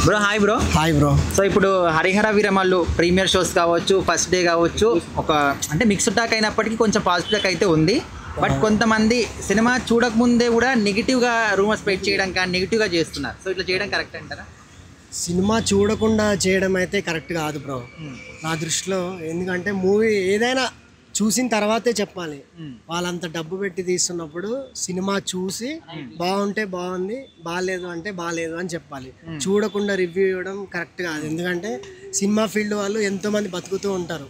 Bro hi bro. Hi bro. So ఇప్పుడు Harihara Veeramallu premier shows కావచ్చు, first day కావచ్చు, ఒక అంటే మిక్స్డ్ టాక్ అయినప్పటికీ కొంచెం పాజిటివ్ టాక్ అయితే ఉంది. బట్ కొంతమంది సినిమా చూడకముందే కూడా నెగిటివ్గా రూమర్ స్ప్రెడ్ చేయడం కానీ నెగిటివ్గా చేస్తున్నారు. సో ఇట్లా చేయడం కరెక్ట్ అంటారా? సినిమా చూడకుండా చేయడం అయితే కరెక్ట్ కాదు బ్రో నా దృష్టిలో. ఎందుకంటే మూవీ ఏదైనా చూసిన తర్వాతే చెప్పాలి. వాళ్ళంత డబ్బు పెట్టి తీస్తున్నప్పుడు సినిమా చూసి బాగుంటే బాగుంది, బాగాలేదు అంటే బాగాలేదు అని చెప్పాలి. చూడకుండా రివ్యూ ఇవ్వడం కరెక్ట్ కాదు. ఎందుకంటే సినిమా ఫీల్డ్ వాళ్ళు ఎంతో మంది బతుకుతూ ఉంటారు,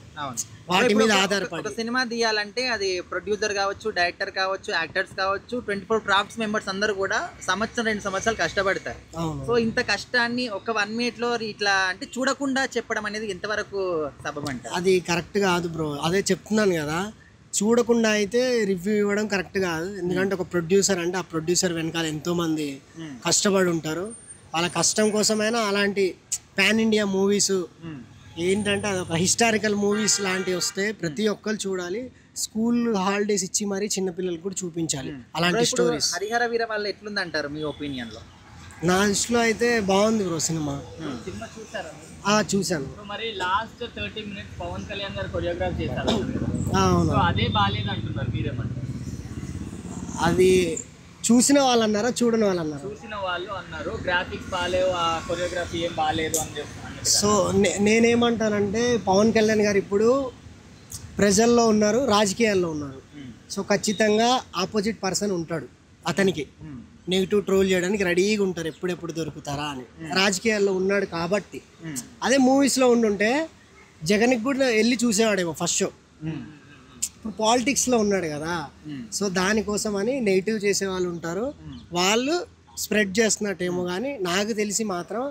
వాటి మీద ఆధారపడి. ఒక సినిమా తీయాలంటే అది ప్రొడ్యూసర్ కావచ్చు, డైరెక్టర్ కావచ్చు, యాక్టర్స్ కావచ్చు, 24 క్రాఫ్ట్స్ మెంబర్స్ అందరూ కూడా సంవత్సరం 2 సంవత్సరాలు కష్టపడతారు. సో ఇంత కష్టాన్ని ఒక 1 minute లో ఇట్లా అంటే చూడకుండా చెప్పడం అనేది ఎంతవరకు సబబు అంటారు? అది కరెక్ట్ కాదు బ్రో. అదే చెప్తున్నాను కదా, చూడకుండా అయితే రివ్యూ ఇవ్వడం కరెక్ట్ కాదు. ఎందుకంటే ఒక ప్రొడ్యూసర్ అంటే ఆ ప్రొడ్యూసర్ వెనకాల ఎంతో మంది కష్టపడి ఉంటారు. వాళ్ళ కష్టం కోసమైనా అలాంటి పాన్ ఇండియా మూవీస్ ఏంటంటే అదొక హిస్టారికల్ మూవీస్ లాంటివి వస్తే ప్రతి ఒక్కరు చూడాలి. స్కూల్ హాలిడేస్ ఇచ్చి మరీ చిన్నపిల్లలకు కూడా చూపించాలి అలాంటి స్టోరీస్. హరిహర వీరమల్లు ఎట్లుంది అంటారు మీ ఒపీనియన్ లో? నా దృష్టిలో అయితే బాగుంది బ్రో సినిమా. చూసాను. మరి లాస్ట్ 30 minutes పవన్ కళ్యాణ్ గారు కొరియోగ్రాఫ్ చేశారు. అవును, అదే బాగాలేదు అంటున్నారు, మీరేమంటారు? అది చూసిన వాళ్ళు అన్నారా, చూడని వాళ్ళు అన్నారా? చూసిన వాళ్ళు అన్నారు గ్రాఫిక్స్ బాగాలేవు, ఆ కొరియోగ్రఫీ ఏం బాగాలేదు అని చెప్తున్నారు. సో నేనేమంటానంటే పవన్ కళ్యాణ్ గారు ఇప్పుడు ప్రజల్లో ఉన్నారు, రాజకీయాల్లో ఉన్నారు. సో ఖచ్చితంగా ఆపోజిట్ పర్సన్ ఉంటాడు అతనికి, నెగిటివ్ ట్రోల్ చేయడానికి రెడీగా ఉంటారు ఎప్పుడెప్పుడు దొరుకుతారా అని. రాజకీయాల్లో ఉన్నాడు కాబట్టి. అదే మూవీస్లో ఉండుంటే జగన్కి కూడా వెళ్ళి చూసేవాడేమో ఫస్ట్ షో. ఇప్పుడు పాలిటిక్స్లో ఉన్నాడు కదా, సో దానికోసం అని నెగిటివ్ చేసే వాళ్ళు ఉంటారు, వాళ్ళు స్ప్రెడ్ చేస్తున్నట్టేమో. కానీ నాకు తెలిసి మాత్రం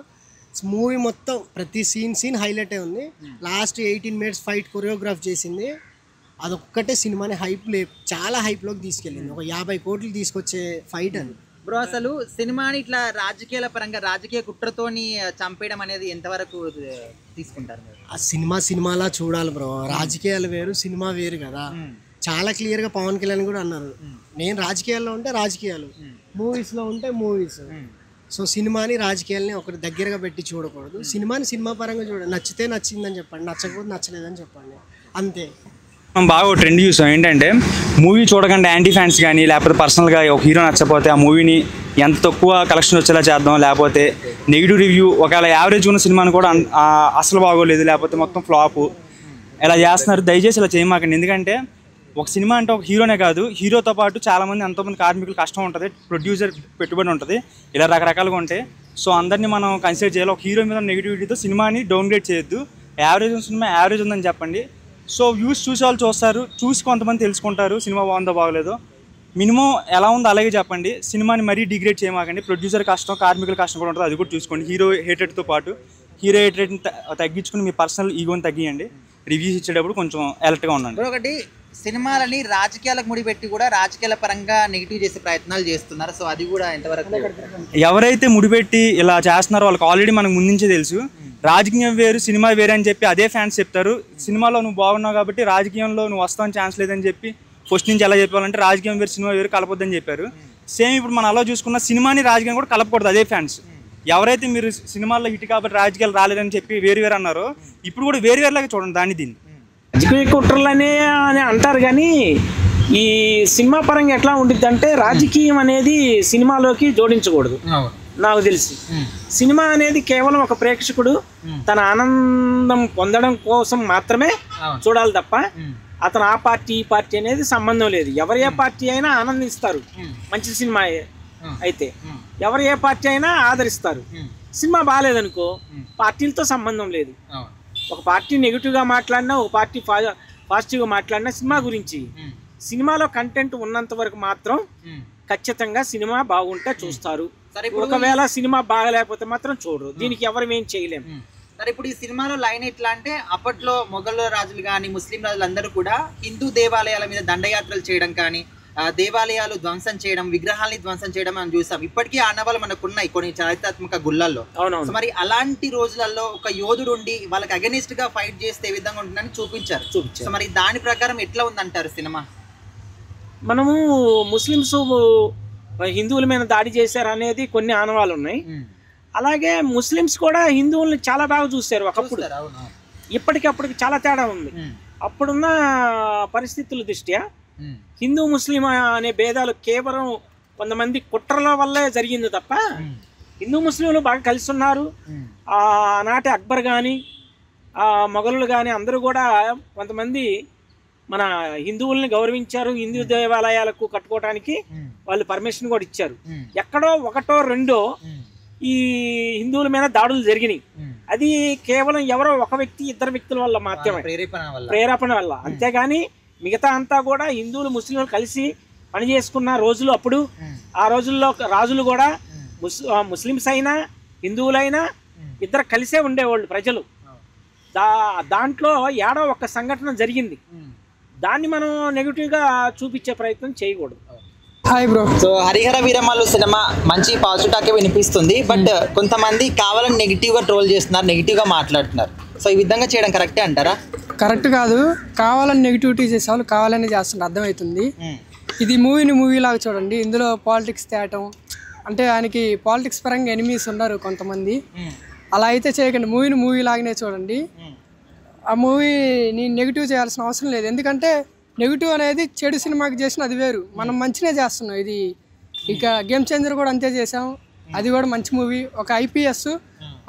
మూవీ మొత్తం ప్రతి సీన్ హైలైటే ఉంది. లాస్ట్ 18 minutes ఫైట్ కొరియోగ్రాఫ్ చేసింది, అదొక్కటే సినిమాని చాలా హైప్లోకి తీసుకెళ్ళింది. ఒక 50 కోట్లు తీసుకొచ్చే ఫైట్ అది బ్రో. అసలు సినిమాని ఇట్లా రాజకీయాల పరంగా రాజకీయ కుట్రతోని చంపేయడం అనేది ఎంతవరకు తీసుకుంటారు? ఆ సినిమాలా చూడాలి బ్రో. రాజకీయాలు వేరు, సినిమా వేరు కదా. చాలా క్లియర్గా పవన్ కళ్యాణ్ కూడా అన్నారు, నేను రాజకీయాల్లో ఉంటే రాజకీయాలు, మూవీస్లో ఉంటే మూవీస్. సో సినిమాని రాజకీయాలని ఒకటి దగ్గరగా పెట్టి చూడకూడదు. సినిమాని సినిమా పరంగా చూడండి, నచ్చితే నచ్చిందని చెప్పండి, నచ్చకపోతే నచ్చలేదని చెప్పండి, అంతే. బాగా ట్రెండ్ చూసాం ఏంటంటే మూవీ చూడకుండా యాంటీ ఫ్యాన్స్ కానీ లేకపోతే పర్సనల్గా ఒక హీరో నచ్చకపోతే ఆ మూవీని ఎంత తక్కువ కలెక్షన్ వచ్చేలా చేద్దాం, లేకపోతే నెగిటివ్ రివ్యూ, ఒకవేళ యావరేజ్ ఉన్న సినిమాని కూడా అసలు బాగోలేదు లేకపోతే మొత్తం ఫ్లాపు ఇలా చేస్తున్నారు. దయచేసి ఇలా చేయమాకండి. ఎందుకంటే ఒక సినిమా అంటే ఒక హీరోనే కాదు, హీరోతో పాటు చాలామంది ఎంతోమంది కార్మికులు కష్టం ఉంటుంది, ప్రొడ్యూసర్ పెట్టుబడి ఉంటుంది, ఇలా రకరకాలుగా ఉంటాయి. సో అందరినీ మనం కన్సిడర్ చేయాలి. ఒక హీరో మీద నెగిటివిటీతో సినిమాని డౌన్గ్రేడ్ చేయొద్దు. యావరేజ్ సినిమా యావరేజ్ ఉందని చెప్పండి. సో వ్యూస్ చూసే వాళ్ళు చూస్తారు, చూసి కొంతమంది తెలుసుకుంటారు సినిమా బాగుందో బాగోలేదో. మినిమం ఎలా ఉందో అలాగే చెప్పండి, సినిమాని మరీ డిగ్రేడ్ చేయమాకండి. ప్రొడ్యూసర్ కష్టం, కార్మికుల కష్టం కూడా ఉంటుంది, అది కూడా చూసుకోండి. హీరో హేటెడ్తో పాటు హీరో హేటెడ్ని తగ్గించుకుని మీ పర్సనల్ ఈగోని తగ్గియండి. రివ్యూస్ ఇచ్చేటప్పుడు కొంచెం అలర్ట్గా ఉండండి. ఒకటి సినిమాలని రాజకీయాలకు ముడిపెట్టి కూడా రాజకీయాల పరంగా నెగిటివ్ చేసే ప్రయత్నాలు చేస్తున్నారు. సో అది కూడా ఎంతవరకు? ఎవరైతే ముడిపెట్టి ఇలా చేస్తున్నారో వాళ్ళకి ఆల్రెడీ మనకు ముందు నుంచే తెలుసు. రాజకీయం వేరు, సినిమా వేరే అని చెప్పి అదే ఫ్యాన్స్ చెప్తారు. సినిమాలో నువ్వు బాగున్నావు కాబట్టి రాజకీయంలో నువ్వు వస్తావని ఛాన్స్ లేదని చెప్పి ఫస్ట్ నుంచి ఎలా చెప్పాలంటే రాజకీయం వేరు, సినిమా వేరు, కలపొద్దని చెప్పారు. సేమ్ ఇప్పుడు మనం అలా చూసుకున్న సినిమాని రాజకీయం కూడా కలపకూడదు అదే ఫ్యాన్స్. ఎవరైతే మీరు సినిమాల్లో హిట్ కాబట్టి రాజకీయాలు రాలేదని చెప్పి వేరు వేరు అన్నారో ఇప్పుడు కూడా వేరు వేరులాగా చూడండి దాన్ని దీన్ని. రాజకీయ కుట్రలనే అని అంటారు కానీ ఈ సినిమా పరంగా ఎట్లా ఉండిద్ది అంటే రాజకీయం అనేది సినిమాలోకి జోడించకూడదు. నాకు తెలిసి సినిమా అనేది కేవలం ఒక ప్రేక్షకుడు తన ఆనందం పొందడం కోసం మాత్రమే చూడాలి తప్ప అతను ఆ పార్టీ ఈ పార్టీ అనేది సంబంధం లేదు. ఎవరు ఏ పార్టీ అయినా ఆనందిస్తారు మంచి సినిమా అయితే, ఎవరు ఏ పార్టీ అయినా ఆదరిస్తారు. సినిమా బాగాలేదనుకో పార్టీలతో సంబంధం లేదు. ఒక పార్టీ నెగిటివ్గా మాట్లాడినా, ఒక పార్టీ పాజిటివ్గా మాట్లాడినా సినిమా గురించి, సినిమాలో కంటెంట్ ఉన్నంత వరకు మాత్రం ఖచ్చితంగా సినిమా బాగుంటే చూస్తారు. ఒకవేళ సినిమా బాగలేకపోతే మాత్రం చూడరు. దీనికి ఎవరు ఏం చేయలేము. సరే, ఇప్పుడు ఈ సినిమాలో లైన్ ఎట్లా అంటే అప్పట్లో మొఘల్ రాజులు కానీ ముస్లిం రాజులు అందరూ కూడా హిందూ దేవాలయాల మీద దండయాత్రలు చేయడం కానీ, దేవాలయాలు ధ్వంసం చేయడం, విగ్రహాలని ధ్వంసం చేయడం మనం చూసాం. ఇప్పటికీ ఆనవాళ్ళు మనకున్నాయి కొన్ని చారిత్రాత్మక గుళ్ళల్లో. మరి అలాంటి రోజులలో ఒక యోధుడు ఉండి వాళ్ళకి అగెనిస్ట్ గా ఫైట్ చేస్తే ఏ విధంగా ఉంటుందని చూపించారు. సో మరి దాని ప్రకారం ఎట్లా ఉందంటారు సినిమా? మనము ముస్లిమ్స్ హిందువుల మీద దాడి చేశారు అనేది కొన్ని ఆనవాళ్ళు ఉన్నాయి. అలాగే ముస్లిమ్స్ కూడా హిందువుల్ని చాలా బాగా చూస్తారు ఒకప్పుడు. ఇప్పటికప్పటికి చాలా తేడా ఉంది. అప్పుడున్న పరిస్థితుల దృష్ట్యా హిందూ ముస్లిం అనే భేదాలు కేవలం కొంతమంది కుట్రల వల్లే జరిగింది తప్ప హిందూ ముస్లింలు బాగా కలిసి ఉన్నారు. ఆనాటి అక్బర్ కానీ మొఘలులు కానీ అందరూ కూడా కొంతమంది మన హిందువుల్ని గౌరవించారు. హిందూ దేవాలయాలకు కట్టుకోవడానికి వాళ్ళు పర్మిషన్ కూడా ఇచ్చారు. ఎక్కడో ఒకటో రెండో ఈ హిందువుల మీద దాడులు జరిగినాయి. అది కేవలం ఎవరో ఒక వ్యక్తి ఇద్దరు వ్యక్తుల వల్ల మాత్రమే, ప్రేరేపణ వల్ల. అంతేగాని మిగతా అంతా కూడా హిందువులు ముస్లింలు కలిసి పనిచేసుకున్న రోజులు అప్పుడు. ఆ రోజుల్లో రాజులు కూడా ముస్లిమ్స్ అయినా హిందువులైనా ఇద్దరు కలిసే ఉండేవాళ్ళు ప్రజలు. దాంట్లో ఏడో ఒక సంఘటన జరిగింది, దాన్ని మనం నెగిటివ్గా చూపించే ప్రయత్నం చేయకూడదు. Hi bro. So Harihara Veeramallu cinema మంచి పాజిటివ్ టాకే వినిపిస్తుంది, బట్ కొంతమంది కావాలని నెగిటివ్గా ట్రోల్ చేస్తున్నారు, నెగిటివ్గా మాట్లాడుతున్నారు. సో ఈ విధంగా చేయడం కరెక్టే అంటారా? కరెక్ట్ కాదు. కావాలని నెగిటివిటీ చేసేవాళ్ళు కావాలని చేస్తున్నారు, అర్థమవుతుంది. ఇది మూవీ లాగా చూడండి. ఇందులో పాలిటిక్స్ తేటం అంటే ఆయనకి పాలిటిక్స్ పరంగా ఎనిమీస్ ఉన్నారు కొంతమంది. అలా అయితే చేయకండి, మూవీ లాగానే చూడండి. ఆ మూవీని నెగిటివ్ చేయాల్సిన అవసరం లేదు. ఎందుకంటే నెగిటివ్ అనేది చెడు సినిమాకి చేసిన అది వేరు, మనం మంచినే చేస్తున్నాం. ఇది ఇక గేమ్ చేంజర్ కూడా అంతే చేసాం, అది కూడా మంచి మూవీ. ఒక ఐపీఎస్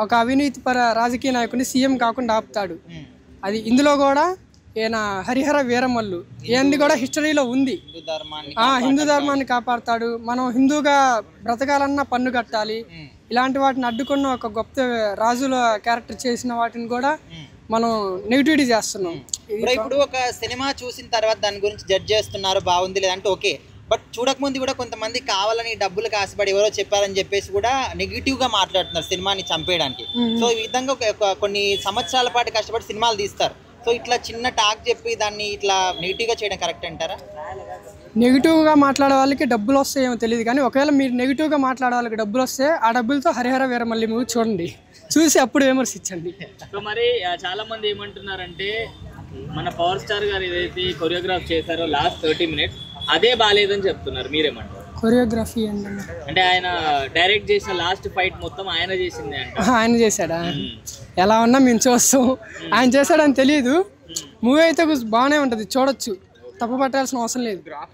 ఒక అవినీతి పర రాజకీయ నాయకుడిని సీఎం కాకుండా ఆపుతాడు. అది ఇందులో కూడా ఈయన హరిహర వీరమల్లు ఇవన్నీ కూడా హిస్టరీలో ఉంది. హిందూ ధర్మాన్ని కాపాడుతాడు. మనం హిందూగా బ్రతకాలన్నా పన్ను కట్టాలి. ఇలాంటి వాటిని అడ్డుకున్న ఒక గొప్ప రాజుల క్యారెక్టర్ చేసిన వాటిని కూడా మనం నెగిటివిటీ చేస్తున్నాం. ఇప్పుడు ఒక సినిమా చూసిన తర్వాత దాని గురించి జడ్జ్ చేస్తున్నారు, బాగుంది లేదంటే ఓకే, బట్ చూడకముందు కూడా కొంతమంది కావాలని డబ్బులకు ఆశపడి ఎవరో చెప్పారని చెప్పేసి కూడా నెగిటివ్ గా మాట్లాడుతున్నారు సినిమాని చంపేయడానికి. సో ఈ విధంగా కొన్ని సంవత్సరాల పాటు కష్టపడి సినిమాలు తీస్తారు. సో ఇట్లా చిన్న టాక్ చెప్పి దాన్ని ఇట్లా నెగిటివ్ గా చేయడం కరెక్ట్ అంటారా? నెగిటివ్గా మాట్లాడే వాళ్ళకి డబ్బులు వస్తాయేమో తెలియదు, కానీ ఒకవేళ మీరు నెగిటివ్గా మాట్లాడే వాళ్ళకి డబ్బులు వస్తే ఆ డబ్బులతో హరిహర వీరమల్లి మూవీ చూడండి, చూసి అప్పుడు విమర్శించండి. సో మరి చాలా మంది ఏమంటున్నారంటే మన పవర్ స్టార్ గారు ఏదైతే కొరియోగ్రాఫ్ చేశారో లాస్ట్ 30 minutes అదే బాగాలేదని చెప్తున్నారు, మీరేమంటారు? కొరియోగ్రఫీ అంటే ఆయన డైరెక్ట్ చేసిన లాస్ట్ ఫైట్ మొత్తం ఆయన చేసిందే అంట. ఆయన చేశాడా? ఎలా ఉన్నా మేము చూస్తాం. ఆయన చేశాడని తెలియదు. మూవీ అయితే బాగానే ఉంటుంది, చూడొచ్చు, తప్పు పట్టాల్సిన అవసరం లేదు.